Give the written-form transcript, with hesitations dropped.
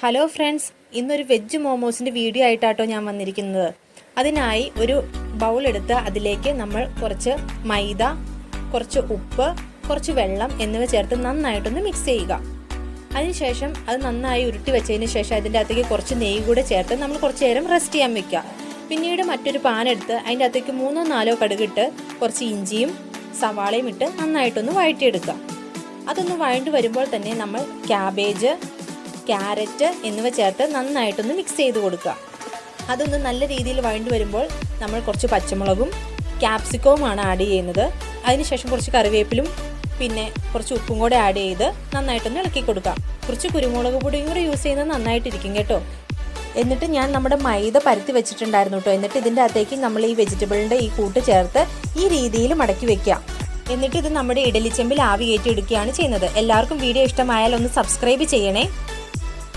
Hello friends, ഇന്നൊരു veg മോമോസിൻ്റെ video ആയിട്ടാട്ടോ ഞാൻ വന്നിരിക്കുന്നത്. അതിനായി ഒരു ബൗൾ എടുത്ത് അതിലേക്ക് നമ്മൾ കുറച്ച് മൈദ, കുറച്ച് ഉപ്പ്, കുറച്ച് വെള്ളം എന്നിവ ചേർത്ത് നന്നായിട്ടൊന്ന് മിക്സ് ചെയ്യുക. അതിനുശേഷം അത് നന്നായി ഉരുട്ടി വെച്ചതിന് ശേഷം അതിൻ്റെ അകത്തേക്ക് കുറച്ച് നെയ്യ് കൂടെ ചേർത്ത് നമ്മൾ കുറച്ച് നേരം റെസ്റ്റ് ചെയ്യാൻ വെക്കുക. പിന്നീട് മറ്റൊരു പാൻ എടുത്ത് അതിൻ്റെ അകത്തേക്ക് 3-4 കടുകിട്ട് കുറച്ച് ഇഞ്ചിയും സവാളയും ഇട്ട് നന്നായിട്ടൊന്ന് വഴറ്റിയെടുക്കുക. അതൊന്ന് വഴണ്ടി വരുമ്പോൾ തന്നെ നമ്മൾ ക്യാബേജ്, ക്യാരറ്റ് എന്നിവ ചേർത്ത് നന്നായിട്ടൊന്ന് മിക്സ് ചെയ്ത് കൊടുക്കുക. അതൊന്ന് നല്ല രീതിയിൽ വഴണ്ടി വരുമ്പോൾ നമ്മൾ കുറച്ച് പച്ചമുളകും ക്യാപ്സിക്കവുമാണ് ആഡ് ചെയ്യുന്നത്. അതിനുശേഷം കുറച്ച് കറിവേപ്പിലും പിന്നെ കുറച്ച് ഉപ്പും കൂടെ ആഡ് ചെയ്ത് നന്നായിട്ടൊന്ന് ഇളക്കി കൊടുക്കാം. കുറച്ച് കുരുമുളക് പൊടിയും കൂടെ യൂസ് ചെയ്യുന്നത് നന്നായിട്ടിരിക്കും കേട്ടോ. എന്നിട്ട് ഞാൻ നമ്മുടെ മൈദ പരത്തി വെച്ചിട്ടുണ്ടായിരുന്നു കേട്ടോ. എന്നിട്ട് ഇതിൻ്റെ അകത്തേക്ക് നമ്മൾ ഈ വെജിറ്റബിളിൻ്റെ ഈ കൂട്ട് ചേർത്ത് ഈ രീതിയിൽ മടക്കി വെക്കാം. എന്നിട്ട് ഇത് നമ്മുടെ ഇഡലിച്ചെമ്പിൽ ആവി കയറ്റി എടുക്കുകയാണ് ചെയ്യുന്നത്. എല്ലാവർക്കും വീഡിയോ ഇഷ്ടമായാൽ ഒന്ന് സബ്സ്ക്രൈബ് ചെയ്യണേ.